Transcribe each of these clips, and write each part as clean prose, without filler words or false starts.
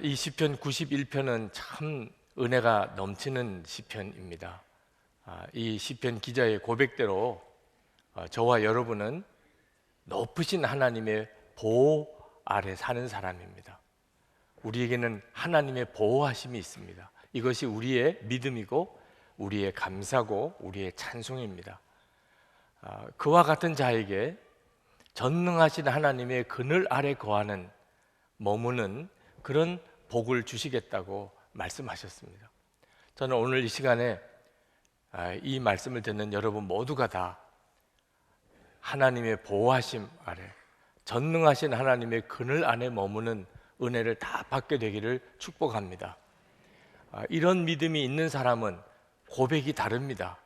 이 시편 91편은 참 은혜가 넘치는 시편입니다. 이 시편 기자의 고백대로 저와 여러분은 높으신 하나님의 보호 아래 사는 사람입니다. 우리에게는 하나님의 보호하심이 있습니다. 이것이 우리의 믿음이고 우리의 감사고 우리의 찬송입니다. 그와 같은 자에게 전능하신 하나님의 그늘 아래 거하는 머무는 그런 복을 주시겠다고 말씀하셨습니다. 저는 오늘 이 시간에 이 말씀을 듣는 여러분 모두가 다 하나님의 보호하심 아래 전능하신 하나님의 그늘 안에 머무는 은혜를 다 받게 되기를 축복합니다. 이런 믿음이 있는 사람은 고백이 다릅니다.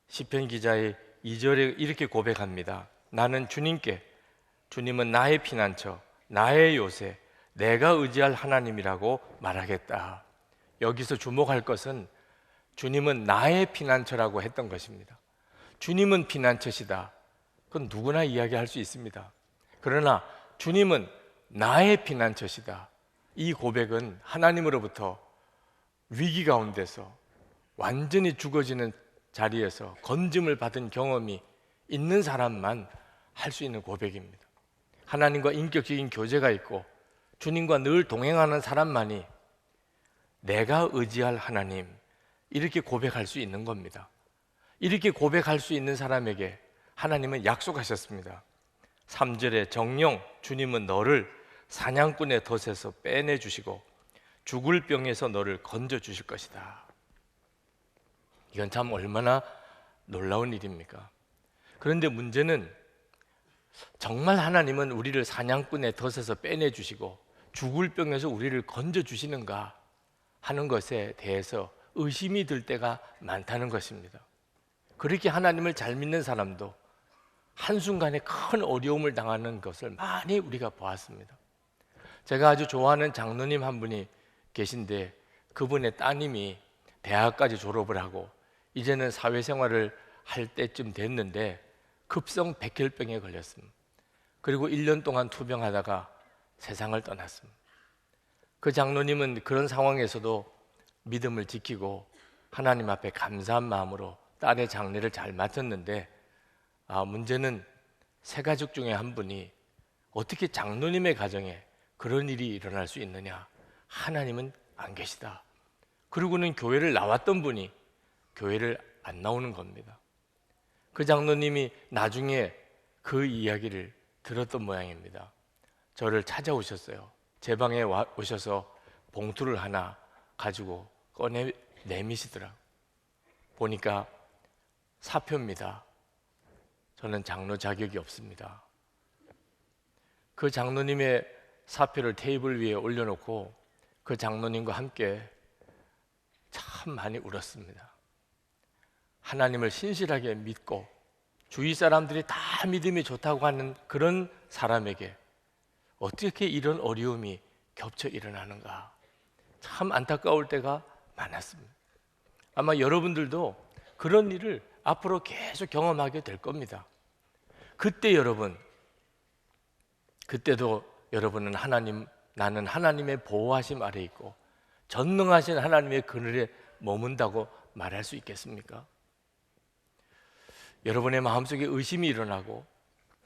시편 기자의 2절에 이렇게 고백합니다. 나는 주님은 나의 피난처, 나의 요새, 내가 의지할 하나님이라고 말하겠다. 여기서 주목할 것은 주님은 나의 피난처라고 했던 것입니다. 주님은 피난처시다. 그건 누구나 이야기할 수 있습니다. 그러나 주님은 나의 피난처시다. 이 고백은 하나님으로부터 위기 가운데서 완전히 죽어지는 자리에서 건짐을 받은 경험이 있는 사람만 할 수 있는 고백입니다. 하나님과 인격적인 교제가 있고 주님과 늘 동행하는 사람만이 내가 의지할 하나님, 이렇게 고백할 수 있는 겁니다. 이렇게 고백할 수 있는 사람에게 하나님은 약속하셨습니다. 3절에 정녕 주님은 너를 사냥꾼의 덫에서 빼내주시고 죽을 병에서 너를 건져주실 것이다. 이건 참 얼마나 놀라운 일입니까? 그런데 문제는 정말 하나님은 우리를 사냥꾼의 덫에서 빼내주시고 죽을 병에서 우리를 건져주시는가 하는 것에 대해서 의심이 들 때가 많다는 것입니다. 그렇게 하나님을 잘 믿는 사람도 한순간에 큰 어려움을 당하는 것을 많이 우리가 보았습니다. 제가 아주 좋아하는 장로님 한 분이 계신데 그분의 따님이 대학까지 졸업을 하고 이제는 사회생활을 할 때쯤 됐는데 급성 백혈병에 걸렸습니다. 그리고 1년 동안 투병하다가 세상을 떠났습니다. 그 장로님은 그런 상황에서도 믿음을 지키고 하나님 앞에 감사한 마음으로 딸의 장례를 잘 마쳤는데 문제는 세 가족 중에 한 분이 어떻게 장로님의 가정에 그런 일이 일어날 수 있느냐, 하나님은 안 계시다. 그리고는 교회를 나왔던 분이 교회를 안 나오는 겁니다. 그 장로님이 나중에 그 이야기를 들었던 모양입니다. 저를 찾아오셨어요. 제 방에 오셔서 봉투를 하나 가지고 꺼내 내미시더라. 보니까 사표입니다. 저는 장로 자격이 없습니다. 그 장로님의 사표를 테이블 위에 올려놓고 그 장로님과 함께 참 많이 울었습니다. 하나님을 신실하게 믿고 주위 사람들이 다 믿음이 좋다고 하는 그런 사람에게 어떻게 이런 어려움이 겹쳐 일어나는가, 참 안타까울 때가 많았습니다. 아마 여러분들도 그런 일을 앞으로 계속 경험하게 될 겁니다. 그때도 여러분은 나는 하나님의 보호하심 아래 있고 전능하신 하나님의 그늘에 머문다고 말할 수 있겠습니까? 여러분의 마음속에 의심이 일어나고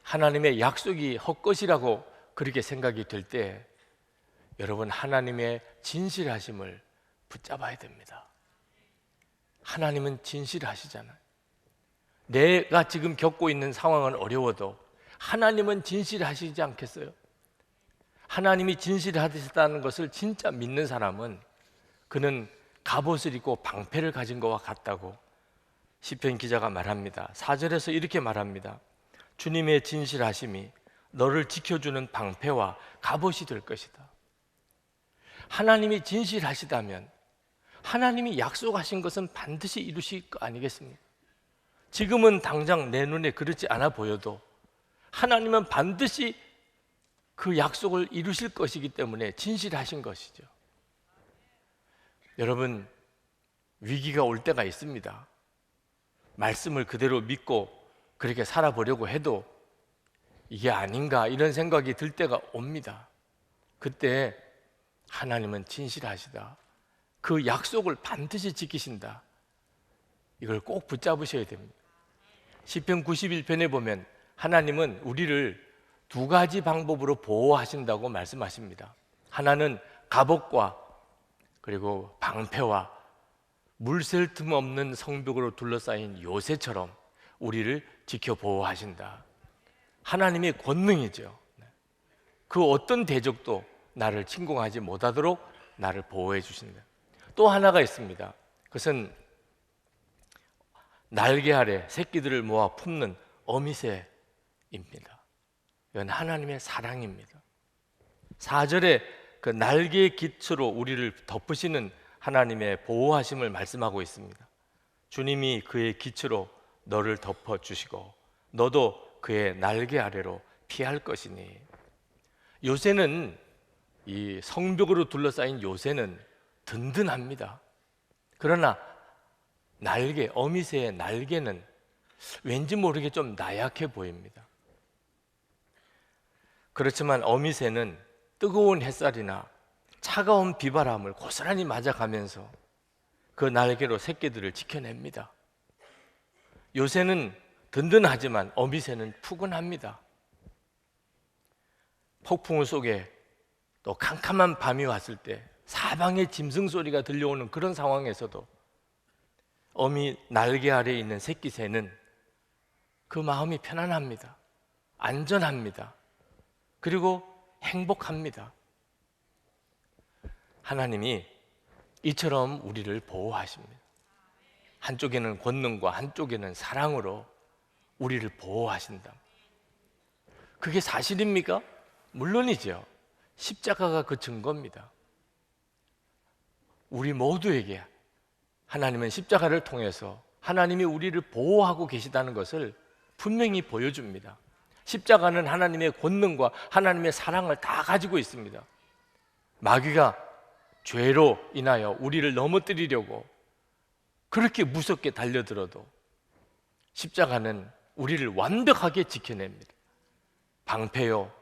하나님의 약속이 헛것이라고 그렇게 생각이 될 때 여러분 하나님의 진실하심을 붙잡아야 됩니다. 하나님은 진실하시잖아요. 내가 지금 겪고 있는 상황은 어려워도 하나님은 진실하시지 않겠어요? 하나님이 진실하시다는 것을 진짜 믿는 사람은 그는 갑옷을 입고 방패를 가진 것과 같다고 시편 기자가 말합니다. 4절에서 이렇게 말합니다. 주님의 진실하심이 너를 지켜주는 방패와 갑옷이 될 것이다. 하나님이 진실하시다면 하나님이 약속하신 것은 반드시 이루실 거 아니겠습니까? 지금은 당장 내 눈에 그렇지 않아 보여도 하나님은 반드시 그 약속을 이루실 것이기 때문에 진실하신 것이죠. 여러분, 위기가 올 때가 있습니다. 말씀을 그대로 믿고 그렇게 살아보려고 해도 이게 아닌가 이런 생각이 들 때가 옵니다. 그때 하나님은 진실하시다. 그 약속을 반드시 지키신다. 이걸 꼭 붙잡으셔야 됩니다. 시편 91편에 보면 하나님은 우리를 두 가지 방법으로 보호하신다고 말씀하십니다. 하나는 갑옷과 그리고 방패와 물샐 틈 없는 성벽으로 둘러싸인 요새처럼 우리를 지켜 보호하신다. 하나님의 권능이죠. 그 어떤 대적도 나를 침공하지 못하도록 나를 보호해 주신다. 또 하나가 있습니다. 그것은 날개 아래 새끼들을 모아 품는 어미새입니다. 이건 하나님의 사랑입니다. 4절에 그 날개의 깃으로 우리를 덮으시는 하나님의 보호하심을 말씀하고 있습니다. 주님이 그의 깃으로 너를 덮어주시고 너도 그의 날개 아래로 피할 것이니. 요새는 이 성벽으로 둘러싸인 요새는 든든합니다. 그러나 날개, 어미새의 날개는 왠지 모르게 좀 나약해 보입니다. 그렇지만 어미새는 뜨거운 햇살이나 차가운 비바람을 고스란히 맞아가면서 그 날개로 새끼들을 지켜냅니다. 요새는 든든하지만 어미새는 푸근합니다. 폭풍우 속에 또 캄캄한 밤이 왔을 때 사방에 짐승 소리가 들려오는 그런 상황에서도 어미 날개 아래에 있는 새끼새는 그 마음이 편안합니다. 안전합니다. 그리고 행복합니다. 하나님이 이처럼 우리를 보호하십니다. 한쪽에는 권능과 한쪽에는 사랑으로 우리를 보호하신다. 그게 사실입니까? 물론이죠. 십자가가 그 증거입니다. 우리 모두에게 하나님은 십자가를 통해서 하나님이 우리를 보호하고 계시다는 것을 분명히 보여줍니다. 십자가는 하나님의 권능과 하나님의 사랑을 다 가지고 있습니다. 마귀가 죄로 인하여 우리를 넘어뜨리려고 그렇게 무섭게 달려들어도 십자가는 우리를 완벽하게 지켜냅니다. 방패요,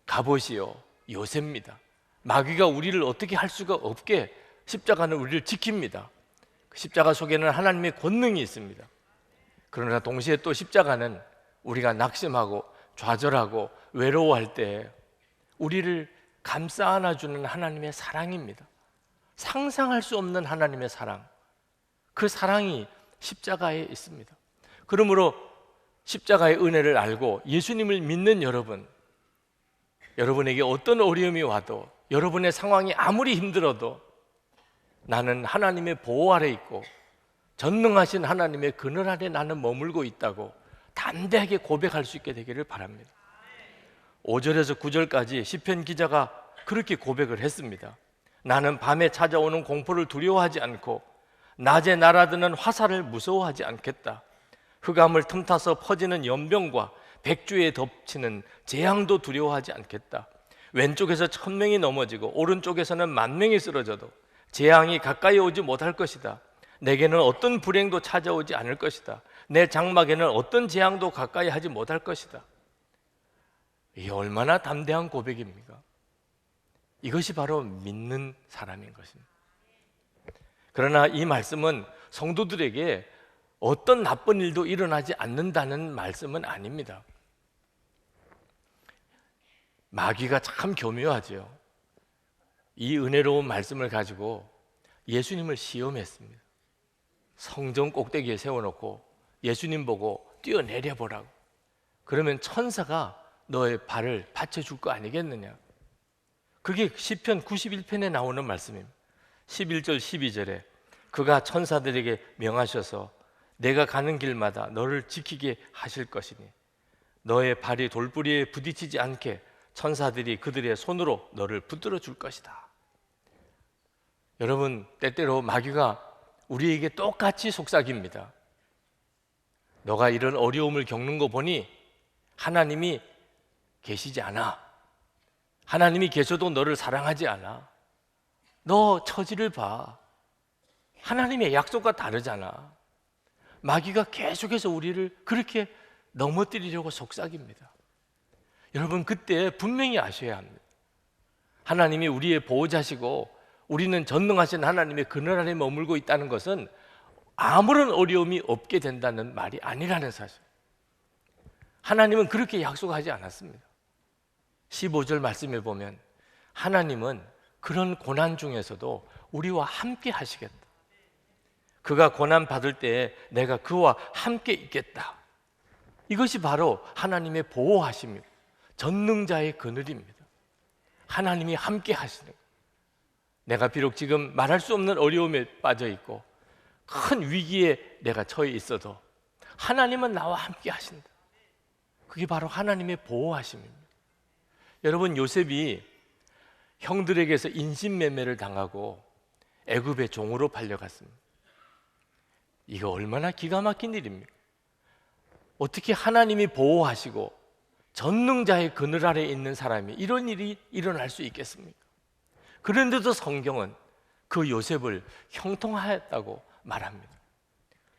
갑옷이요, 요새입니다. 마귀가 우리를 어떻게 할 수가 없게 십자가는 우리를 지킵니다. 십자가 속에는 하나님의 권능이 있습니다. 그러나 동시에 또 십자가는 우리가 낙심하고 좌절하고 외로워할 때 우리를 감싸 안아주는 하나님의 사랑입니다. 상상할 수 없는 하나님의 사랑, 그 사랑이 십자가에 있습니다. 그러므로 십자가의 은혜를 알고 예수님을 믿는 여러분, 여러분에게 어떤 어려움이 와도 여러분의 상황이 아무리 힘들어도 나는 하나님의 보호 아래 있고 전능하신 하나님의 그늘 아래 나는 머물고 있다고 담대하게 고백할 수 있게 되기를 바랍니다. 5절에서 9절까지 시편 기자가 그렇게 고백을 했습니다. 나는 밤에 찾아오는 공포를 두려워하지 않고 낮에 날아드는 화살을 무서워하지 않겠다. 흑암을 틈타서 퍼지는 연병과 백주에 덮치는 재앙도 두려워하지 않겠다. 왼쪽에서 1000명이 넘어지고 오른쪽에서는 10,000명이 쓰러져도 재앙이 가까이 오지 못할 것이다. 내게는 어떤 불행도 찾아오지 않을 것이다. 내 장막에는 어떤 재앙도 가까이 하지 못할 것이다. 이게 얼마나 담대한 고백입니까? 이것이 바로 믿는 사람인 것입니다. 그러나 이 말씀은 성도들에게 어떤 나쁜 일도 일어나지 않는다는 말씀은 아닙니다. 마귀가 참 교묘하죠. 이 은혜로운 말씀을 가지고 예수님을 시험했습니다. 성전 꼭대기에 세워놓고 예수님 보고 뛰어내려 보라고. 그러면 천사가 너의 발을 받쳐줄 거 아니겠느냐. 그게 시편 91편에 나오는 말씀입니다. 11절 12절에 그가 천사들에게 명하셔서 내가 가는 길마다 너를 지키게 하실 것이니 너의 발이 돌부리에 부딪히지 않게 천사들이 그들의 손으로 너를 붙들어 줄 것이다. 여러분, 때때로 마귀가 우리에게 똑같이 속삭입니다. 너가 이런 어려움을 겪는 거 보니 하나님이 계시지 않아. 하나님이 계셔도 너를 사랑하지 않아. 너 처지를 봐. 하나님의 약속과 다르잖아. 마귀가 계속해서 우리를 그렇게 넘어뜨리려고 속삭입니다. 여러분, 그때 분명히 아셔야 합니다. 하나님이 우리의 보호자시고 우리는 전능하신 하나님의 그늘 아래 머물고 있다는 것은 아무런 어려움이 없게 된다는 말이 아니라는 사실. 하나님은 그렇게 약속하지 않았습니다. 15절 말씀에 보면 하나님은 그런 고난 중에서도 우리와 함께 하시겠다. 그가 고난 받을 때에 내가 그와 함께 있겠다. 이것이 바로 하나님의 보호하심이고 전능자의 그늘입니다. 하나님이 함께 하시는 거예요. 내가 비록 지금 말할 수 없는 어려움에 빠져 있고 큰 위기에 내가 처해 있어도 하나님은 나와 함께 하신다. 그게 바로 하나님의 보호하심입니다. 여러분, 요셉이 형들에게서 인신매매를 당하고 애굽의 종으로 팔려갔습니다. 이거 얼마나 기가 막힌 일입니까? 어떻게 하나님이 보호하시고 전능자의 그늘 아래 있는 사람이 이런 일이 일어날 수 있겠습니까? 그런데도 성경은 그 요셉을 형통하였다고 말합니다.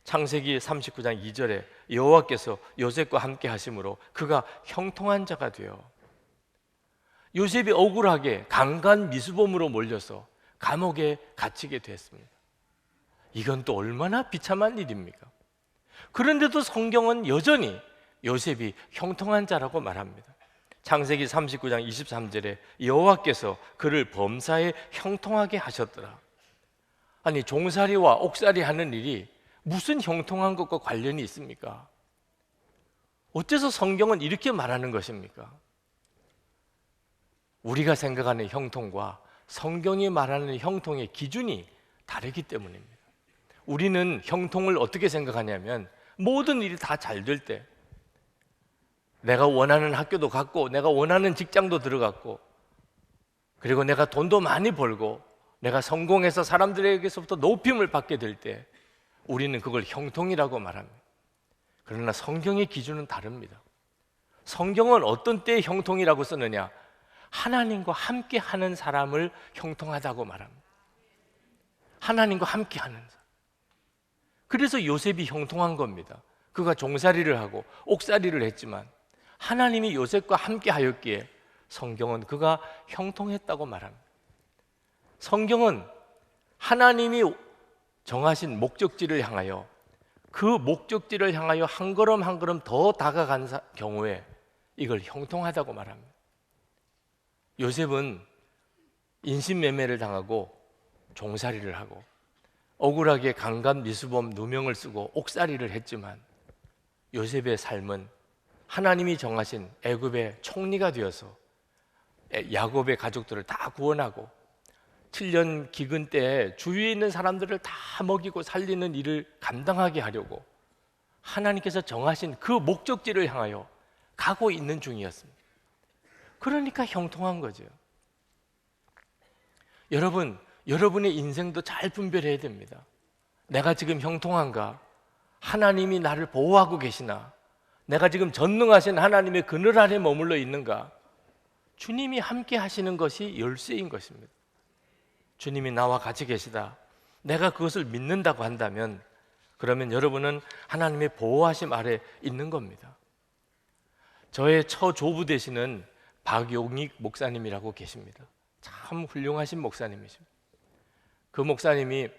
창세기 39장 2절에 여호와께서 요셉과 함께 하심으로 그가 형통한 자가 되어 요셉이 억울하게 강간 미수범으로 몰려서 감옥에 갇히게 됐습니다. 이건 또 얼마나 비참한 일입니까? 그런데도 성경은 여전히 요셉이 형통한 자라고 말합니다. 창세기 39장 23절에 여호와께서 그를 범사에 형통하게 하셨더라. 아니, 종살이와 옥살이 하는 일이 무슨 형통한 것과 관련이 있습니까? 어째서 성경은 이렇게 말하는 것입니까? 우리가 생각하는 형통과 성경이 말하는 형통의 기준이 다르기 때문입니다. 우리는 형통을 어떻게 생각하냐면 모든 일이 다 잘 될 때, 내가 원하는 학교도 갔고 내가 원하는 직장도 들어갔고 그리고 내가 돈도 많이 벌고 내가 성공해서 사람들에게서부터 높임을 받게 될 때 우리는 그걸 형통이라고 말합니다. 그러나 성경의 기준은 다릅니다. 성경은 어떤 때에 형통이라고 쓰느냐? 하나님과 함께 하는 사람을 형통하다고 말합니다. 하나님과 함께 하는 사람. 그래서 요셉이 형통한 겁니다. 그가 종살이를 하고 옥살이를 했지만 하나님이 요셉과 함께 하였기에 성경은 그가 형통했다고 말합니다. 성경은 하나님이 정하신 목적지를 향하여 그 목적지를 향하여 한 걸음 한 걸음 더 다가간 경우에 이걸 형통하다고 말합니다. 요셉은 인신매매를 당하고 종살이를 하고 억울하게 강간 미수범 누명을 쓰고 옥살이를 했지만 요셉의 삶은 하나님이 정하신 애굽의 총리가 되어서 야곱의 가족들을 다 구원하고 7년 기근 때에 주위에 있는 사람들을 다 먹이고 살리는 일을 감당하게 하려고 하나님께서 정하신 그 목적지를 향하여 가고 있는 중이었습니다. 그러니까 형통한 거죠. 여러분, 여러분의 인생도 잘 분별해야 됩니다. 내가 지금 형통한가? 하나님이 나를 보호하고 계시나? 내가 지금 전능하신 하나님의 그늘 아래 머물러 있는가? 주님이 함께 하시는 것이 열쇠인 것입니다. 주님이 나와 같이 계시다. 내가 그것을 믿는다고 한다면 그러면 여러분은 하나님의 보호하심 아래 있는 겁니다. 저의 처조부 되시는 박용익 목사님이라고 계십니다. 참 훌륭하신 목사님이십니다. 그 목사님이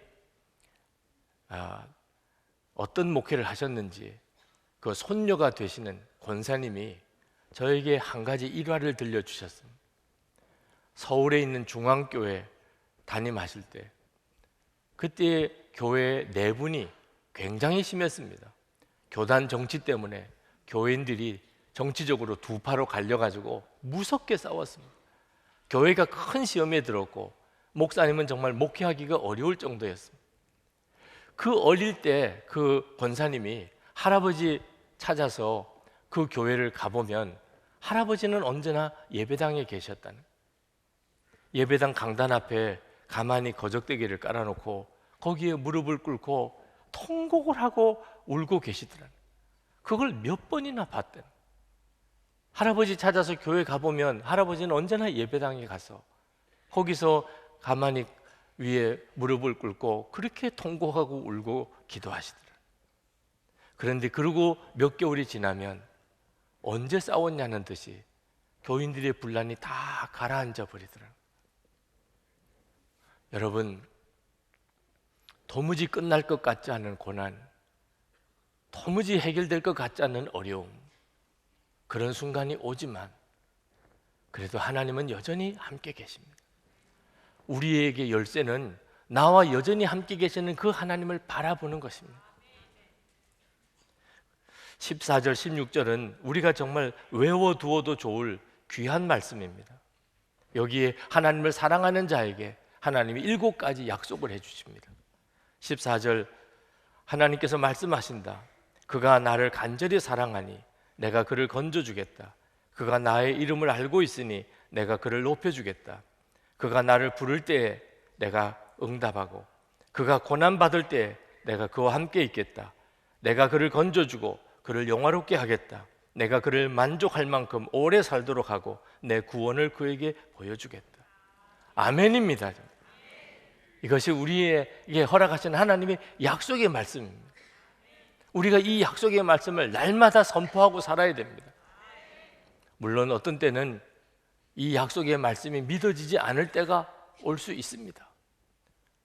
어떤 목회를 하셨는지 그 손녀가 되시는 권사님이 저에게 한 가지 일화를 들려주셨습니다. 서울에 있는 중앙교회 담임하실 때 그때 교회 내분이 굉장히 심했습니다. 교단 정치 때문에 교인들이 정치적으로 두 파로 갈려가지고 무섭게 싸웠습니다. 교회가 큰 시험에 들었고 목사님은 정말 목회하기가 어려울 정도였습니다. 그 어릴 때 그 권사님이 할아버지 찾아서 그 교회를 가보면 할아버지는 언제나 예배당에 계셨다는, 예배당 강단 앞에 가만히 거적대기를 깔아놓고 거기에 무릎을 꿇고 통곡을 하고 울고 계시더라는, 그걸 몇 번이나 봤대요. 할아버지 찾아서 교회 가보면 할아버지는 언제나 예배당에 가서 거기서 가만히 위에 무릎을 꿇고 그렇게 통곡하고 울고 기도하시더라. 그런데 그러고 몇 개월이 지나면 언제 싸웠냐는 듯이 교인들의 분란이 다 가라앉아 버리더라. 여러분, 도무지 끝날 것 같지 않은 고난, 도무지 해결될 것 같지 않은 어려움, 그런 순간이 오지만 그래도 하나님은 여전히 함께 계십니다. 우리에게 열쇠는 나와 여전히 함께 계시는 그 하나님을 바라보는 것입니다. 14절, 16절은 우리가 정말 외워두어도 좋을 귀한 말씀입니다. 여기에 하나님을 사랑하는 자에게 하나님이 7가지 약속을 해주십니다. 14절, 하나님께서 말씀하신다. 그가 나를 간절히 사랑하니 내가 그를 건져주겠다. 그가 나의 이름을 알고 있으니 내가 그를 높여주겠다. 그가 나를 부를 때에 내가 응답하고 그가 고난받을 때에 내가 그와 함께 있겠다. 내가 그를 건져주고 그를 영화롭게 하겠다. 내가 그를 만족할 만큼 오래 살도록 하고 내 구원을 그에게 보여주겠다. 아멘입니다. 이것이 우리에게 허락하신 하나님의 약속의 말씀입니다. 우리가 이 약속의 말씀을 날마다 선포하고 살아야 됩니다. 물론 어떤 때는 이 약속의 말씀이 믿어지지 않을 때가 올 수 있습니다.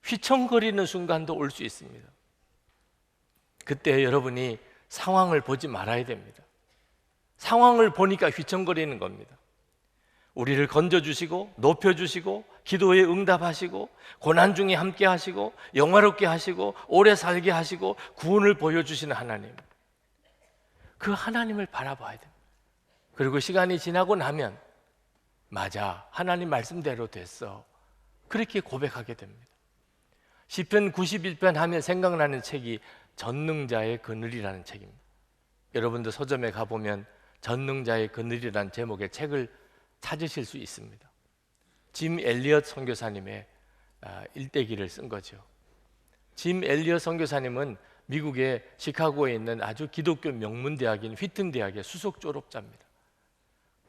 휘청거리는 순간도 올 수 있습니다. 그때 여러분이 상황을 보지 말아야 됩니다. 상황을 보니까 휘청거리는 겁니다. 우리를 건져주시고 높여주시고 기도에 응답하시고 고난 중에 함께 하시고 영화롭게 하시고 오래 살게 하시고 구원을 보여주시는 하나님, 그 하나님을 바라봐야 됩니다. 그리고 시간이 지나고 나면 맞아, 하나님 말씀대로 됐어, 그렇게 고백하게 됩니다. 시편 91편 하면 생각나는 책이 전능자의 그늘이라는 책입니다. 여러분도 서점에 가보면 전능자의 그늘이라는 제목의 책을 찾으실 수 있습니다. 짐 엘리엇 선교사님의 일대기를 쓴 거죠. 짐 엘리엇 선교사님은 미국의 시카고에 있는 아주 기독교 명문 대학인 휘튼 대학의 수석 졸업자입니다.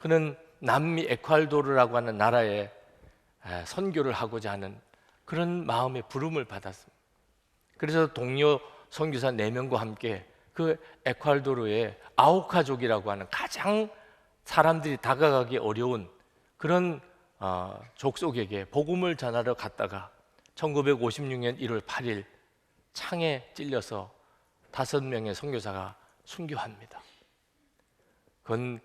그는 남미 에콰도르라고 하는 나라에 선교를 하고자 하는 그런 마음의 부름을 받았습니다. 그래서 동료 선교사 4명과 함께 그 에콰도르의 아우카족이라고 하는 가장 사람들이 다가가기 어려운 그런 족속에게 복음을 전하러 갔다가 1956년 1월 8일 창에 찔려서 5명의 선교사가 순교합니다. 그건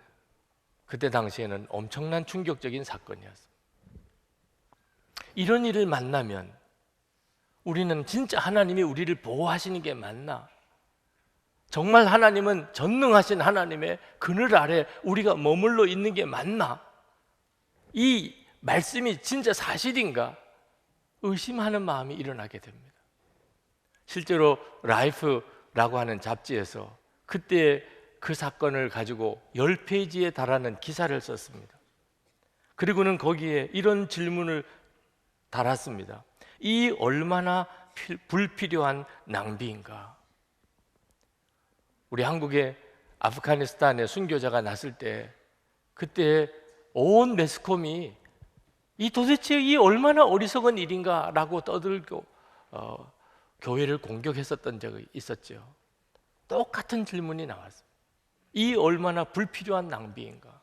그때 당시에는 엄청난 충격적인 사건이었습니다. 이런 일을 만나면 우리는 진짜 하나님이 우리를 보호하시는 게 맞나? 정말 하나님은 전능하신 하나님의 그늘 아래 우리가 머물러 있는 게 맞나? 이 말씀이 진짜 사실인가? 의심하는 마음이 일어나게 됩니다. 실제로 라이프라고 하는 잡지에서 그때 그 사건을 가지고 10페이지에 달하는 기사를 썼습니다. 그리고는 거기에 이런 질문을 달았습니다. 이 얼마나 불필요한 낭비인가? 우리 한국에 아프가니스탄에 순교자가 났을 때 그때 온 매스컴이 도대체 이 얼마나 어리석은 일인가라고 떠들고 교회를 공격했었던 적이 있었죠. 똑같은 질문이 나왔어요. 이 얼마나 불필요한 낭비인가?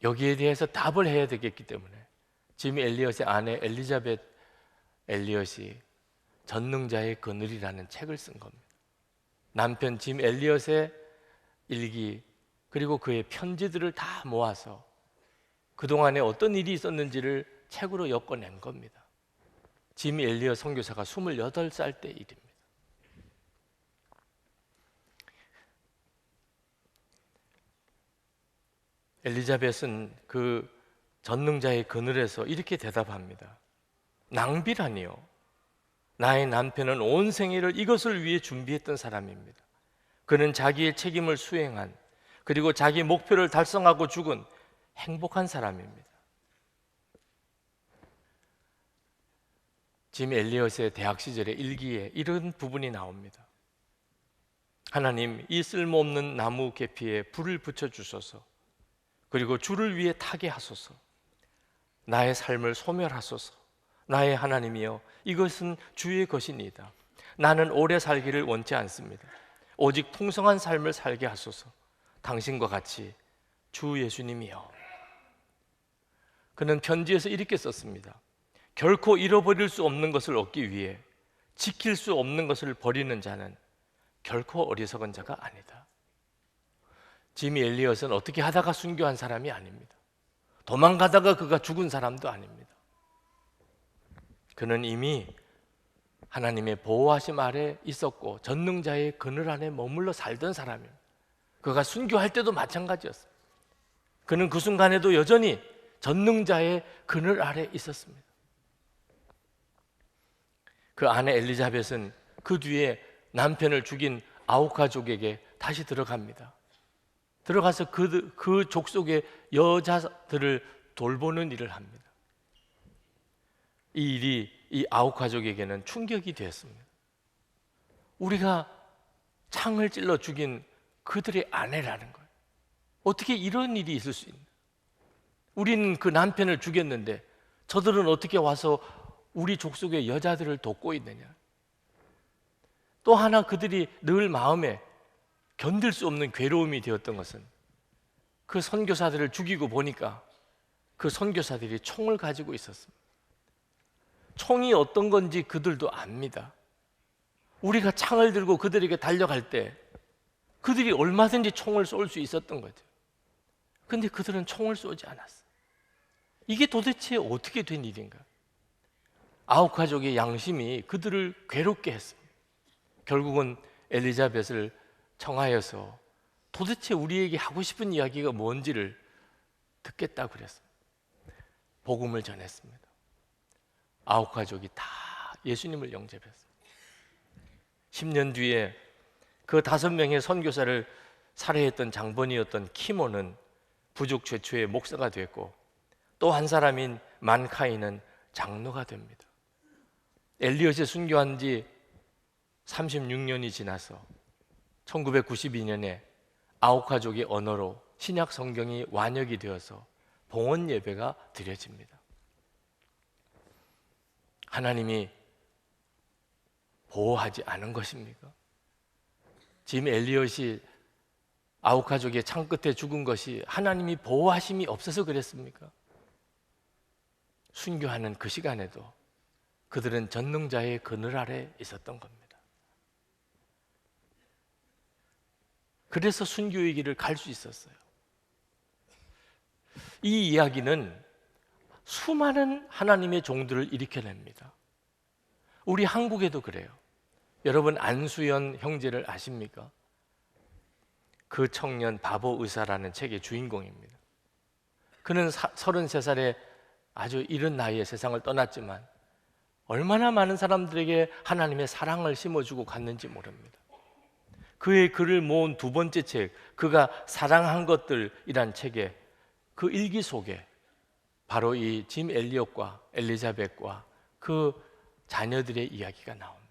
여기에 대해서 답을 해야 되겠기 때문에 짐 엘리엇의 아내 엘리자벳 엘리엇이 전능자의 그늘이라는 책을 쓴 겁니다. 남편 짐 엘리엇의 일기 그리고 그의 편지들을 다 모아서 그동안에 어떤 일이 있었는지를 책으로 엮어낸 겁니다. 짐 엘리엇 선교사가 28살 때 일입니다. 엘리자벳은 그 전능자의 그늘에서 이렇게 대답합니다. 낭비라니요. 나의 남편은 온 생애를 이것을 위해 준비했던 사람입니다. 그는 자기의 책임을 수행한 그리고 자기 목표를 달성하고 죽은 행복한 사람입니다. 짐 엘리엇의 대학 시절의 일기에 이런 부분이 나옵니다. 하나님, 이 쓸모없는 나무 계피에 불을 붙여주소서. 그리고 주를 위해 타게 하소서. 나의 삶을 소멸하소서. 나의 하나님이여, 이것은 주의 것이니이다. 나는 오래 살기를 원치 않습니다. 오직 풍성한 삶을 살게 하소서. 당신과 같이 주 예수님이여. 그는 편지에서 이렇게 썼습니다. 결코 잃어버릴 수 없는 것을 얻기 위해 지킬 수 없는 것을 버리는 자는 결코 어리석은 자가 아니다. 지미 엘리엇은 어떻게 하다가 순교한 사람이 아닙니다. 도망가다가 그가 죽은 사람도 아닙니다. 그는 이미 하나님의 보호하심 아래 있었고 전능자의 그늘 안에 머물러 살던 사람입니다. 그가 순교할 때도 마찬가지였습니다. 그는 그 순간에도 여전히 전능자의 그늘 아래 있었습니다. 그 아내 엘리자벳은 그 뒤에 남편을 죽인 아홉 가족에게 다시 들어갑니다. 들어가서 그 족속의 여자들을 돌보는 일을 합니다. 이 일이 이 아홉 가족에게는 충격이 되었습니다. 우리가 창을 찔러 죽인 그들의 아내라는 거예요. 어떻게 이런 일이 있을 수 있나? 우리는 그 남편을 죽였는데 저들은 어떻게 와서 우리 족속의 여자들을 돕고 있느냐? 또 하나 그들이 늘 마음에 견딜 수 없는 괴로움이 되었던 것은 그 선교사들을 죽이고 보니까 그 선교사들이 총을 가지고 있었습니다. 총이 어떤 건지 그들도 압니다. 우리가 창을 들고 그들에게 달려갈 때 그들이 얼마든지 총을 쏠 수 있었던 거죠. 근데 그들은 총을 쏘지 않았어요. 이게 도대체 어떻게 된 일인가? 아홉 가족의 양심이 그들을 괴롭게 했습니다. 결국은 엘리자벳을 청하여서 도대체 우리에게 하고 싶은 이야기가 뭔지를 듣겠다고 그랬습니다. 복음을 전했습니다. 아홉 가족이 다 예수님을 영접했습니다. 10년 뒤에 그 5명의 선교사를 살해했던 장본이었던 키모는 부족 최초의 목사가 됐고 또 한 사람인 만카이는 장로가 됩니다. 엘리엇이 순교한 지 36년이 지나서 1992년에 아홉 가족의 언어로 신약 성경이 완역이 되어서 봉헌 예배가 드려집니다. 하나님이 보호하지 않은 것입니까? 짐 엘리엇이 아홉 가족의 창 끝에 죽은 것이 하나님이 보호하심이 없어서 그랬습니까? 순교하는 그 시간에도 그들은 전능자의 그늘 아래 있었던 겁니다. 그래서 순교의 길을 갈 수 있었어요. 이 이야기는 수많은 하나님의 종들을 일으켜냅니다. 우리 한국에도 그래요. 여러분 안수연 형제를 아십니까? 그 청년 바보 의사라는 책의 주인공입니다. 그는 33살에 아주 이른 나이에 세상을 떠났지만 얼마나 많은 사람들에게 하나님의 사랑을 심어주고 갔는지 모릅니다. 그의 글을 모은 두 번째 책, 그가 사랑한 것들이란 책에 그 일기 속에 바로 이 짐 엘리엇과 엘리자벳과 그 자녀들의 이야기가 나옵니다.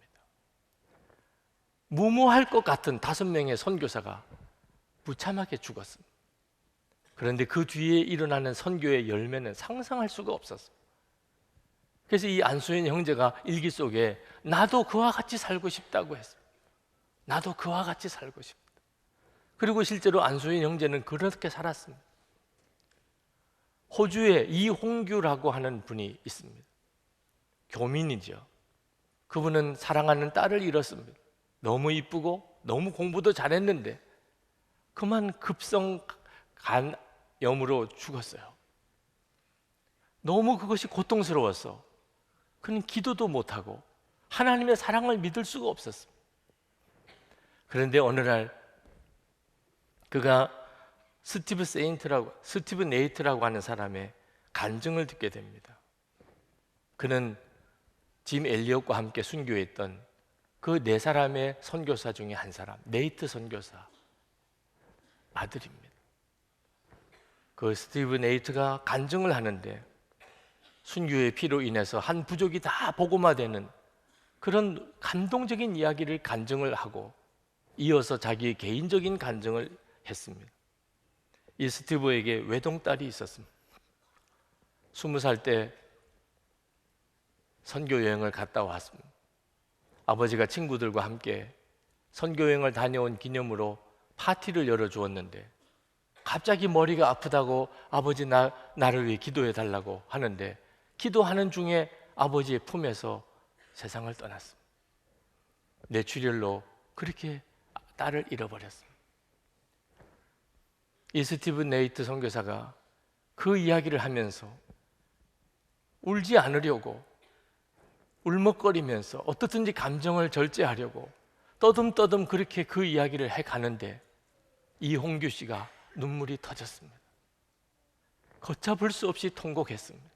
무모할 것 같은 5명의 선교사가 무참하게 죽었습니다. 그런데 그 뒤에 일어나는 선교의 열매는 상상할 수가 없었습니다. 그래서 이 안수현 형제가 일기 속에 나도 그와 같이 살고 싶다고 했습니다. 나도 그와 같이 살고 싶다. 그리고 실제로 안수현 형제는 그렇게 살았습니다. 호주에 이홍규라고 하는 분이 있습니다. 교민이죠. 그분은 사랑하는 딸을 잃었습니다. 너무 이쁘고 너무 공부도 잘했는데 그만 급성 간염으로 죽었어요. 너무 그것이 고통스러워서 그는 기도도 못하고 하나님의 사랑을 믿을 수가 없었습니다. 그런데 어느 날 그가 스티브 네이트라고 하는 사람의 간증을 듣게 됩니다. 그는 짐 엘리엇과 함께 순교했던 그 4사람의 선교사 중에 한 사람, 네이트 선교사 아들입니다. 그 스티브 네이트가 간증을 하는데 순교의 피로 인해서 한 부족이 다 복음화되는 그런 감동적인 이야기를 간증을 하고 이어서 자기 개인적인 간증을 했습니다. 이 스티브에게 외동딸이 있었습니다. 20살 때 선교 여행을 갔다 왔습니다. 아버지가 친구들과 함께 선교 여행을 다녀온 기념으로 파티를 열어주었는데 갑자기 머리가 아프다고 아버지 나를 위해 기도해 달라고 하는데 기도하는 중에 아버지의 품에서 세상을 떠났습니다. 뇌출혈로 그렇게 딸을 잃어버렸습니다. 이 스티븐 네이트 선교사가 그 이야기를 하면서 울지 않으려고 울먹거리면서 어떻든지 감정을 절제하려고 떠듬떠듬 그렇게 그 이야기를 해가는데 이홍규 씨가 눈물이 터졌습니다. 걷잡을 수 없이 통곡했습니다.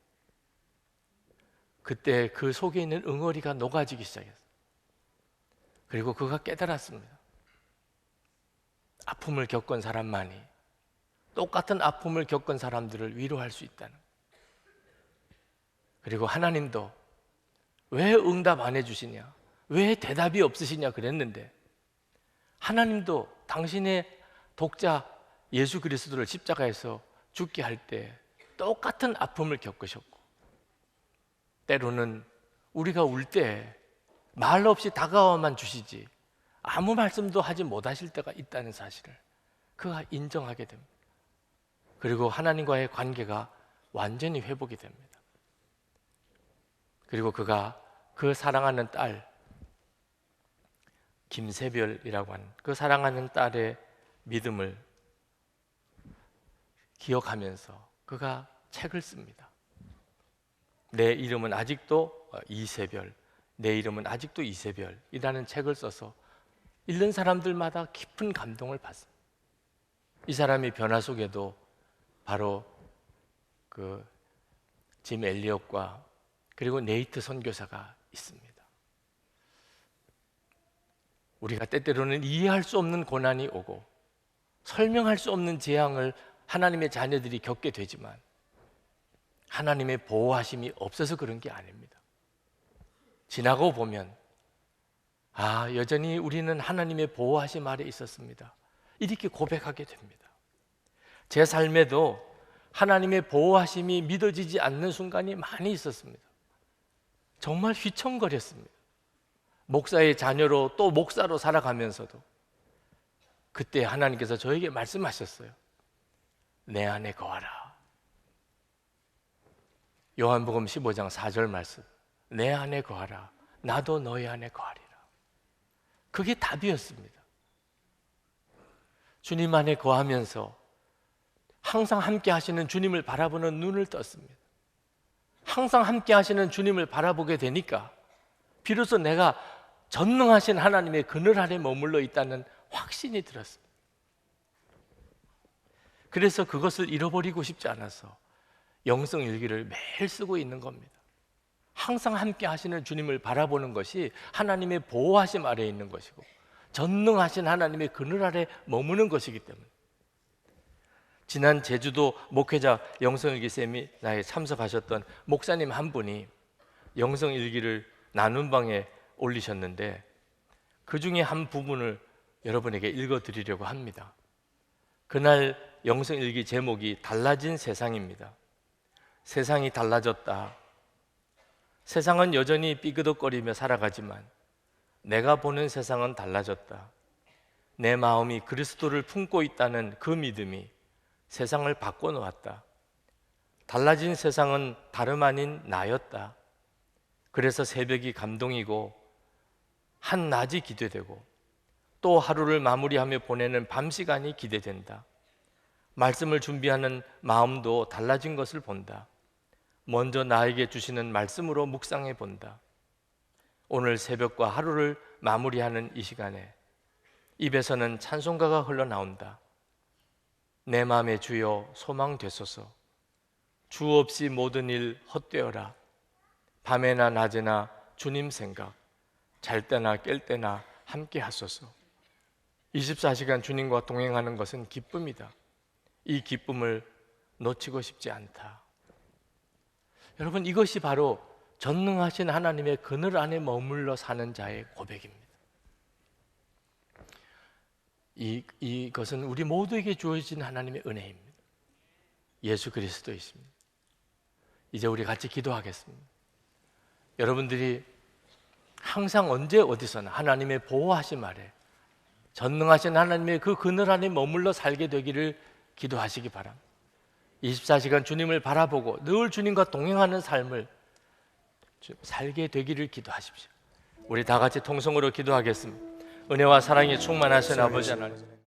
그때 그 속에 있는 응어리가 녹아지기 시작했어요. 그리고 그가 깨달았습니다. 아픔을 겪은 사람만이 똑같은 아픔을 겪은 사람들을 위로할 수 있다는. 그리고 하나님도 왜 응답 안 해주시냐, 왜 대답이 없으시냐 그랬는데 하나님도 당신의 독자 예수 그리스도를 십자가에서 죽게 할 때 똑같은 아픔을 겪으셨고, 때로는 우리가 울 때 말 없이 다가와만 주시지 아무 말씀도 하지 못하실 때가 있다는 사실을 그가 인정하게 됩니다. 그리고 하나님과의 관계가 완전히 회복이 됩니다. 그리고 그가 그 사랑하는 딸 김세별이라고 하는 그 사랑하는 딸의 믿음을 기억하면서 그가 책을 씁니다. 내 이름은 아직도 이세별, 내 이름은 아직도 이세별이라는 책을 써서 읽는 사람들마다 깊은 감동을 받습니다. 이 사람의 변화 속에도 바로 그 짐 엘리엇과 그리고 네이트 선교사가 있습니다. 우리가 때때로는 이해할 수 없는 고난이 오고 설명할 수 없는 재앙을 하나님의 자녀들이 겪게 되지만 하나님의 보호하심이 없어서 그런 게 아닙니다. 지나고 보면 여전히 우리는 하나님의 보호하심 아래 있었습니다, 이렇게 고백하게 됩니다. 제 삶에도 하나님의 보호하심이 믿어지지 않는 순간이 많이 있었습니다. 정말 휘청거렸습니다. 목사의 자녀로 또 목사로 살아가면서도 그때 하나님께서 저에게 말씀하셨어요. 내 안에 거하라. 요한복음 15장 4절 말씀, 내 안에 거하라, 나도 너희 안에 거하리라. 그게 답이었습니다. 주님 안에 거하면서 항상 함께 하시는 주님을 바라보는 눈을 떴습니다. 항상 함께 하시는 주님을 바라보게 되니까 비로소 내가 전능하신 하나님의 그늘 아래 머물러 있다는 확신이 들었습니다. 그래서 그것을 잃어버리고 싶지 않아서 영성 일기를 매일 쓰고 있는 겁니다. 항상 함께 하시는 주님을 바라보는 것이 하나님의 보호하심 아래에 있는 것이고 전능하신 하나님의 그늘 아래 머무는 것이기 때문에. 지난 제주도 목회자 영성일기 세미나에 참석하셨던 목사님 한 분이 영성일기를 나눔방에 올리셨는데 그 중에 한 부분을 여러분에게 읽어드리려고 합니다. 그날 영성일기 제목이 달라진 세상입니다. 세상이 달라졌다. 세상은 여전히 삐그덕거리며 살아가지만 내가 보는 세상은 달라졌다. 내 마음이 그리스도를 품고 있다는 그 믿음이 세상을 바꿔놓았다. 달라진 세상은 다름 아닌 나였다. 그래서 새벽이 감동이고 한낮이 기대되고 또 하루를 마무리하며 보내는 밤 시간이 기대된다. 말씀을 준비하는 마음도 달라진 것을 본다. 먼저 나에게 주시는 말씀으로 묵상해 본다. 오늘 새벽과 하루를 마무리하는 이 시간에 입에서는 찬송가가 흘러나온다. 내 마음의 주여 소망 되소서. 주 없이 모든 일 헛되어라. 밤에나 낮에나 주님 생각, 잘 때나 깰 때나 함께 하소서. 24시간 주님과 동행하는 것은 기쁨이다. 이 기쁨을 놓치고 싶지 않다. 여러분, 이것이 바로 전능하신 하나님의 그늘 안에 머물러 사는 자의 고백입니다. 이것은 우리 모두에게 주어진 하나님의 은혜입니다. 예수 그리스도이십니다. 이제 우리 같이 기도하겠습니다. 여러분들이 항상 언제 어디서나 하나님의 보호하심 아래 전능하신 하나님의 그 그늘 안에 머물러 살게 되기를 기도하시기 바랍니다. 24시간 주님을 바라보고 늘 주님과 동행하는 삶을 좀 살게 되기를 기도하십시오. 우리 다 같이 통성으로 기도하겠습니다. 은혜와 사랑이 충만하신 아버지 하나님,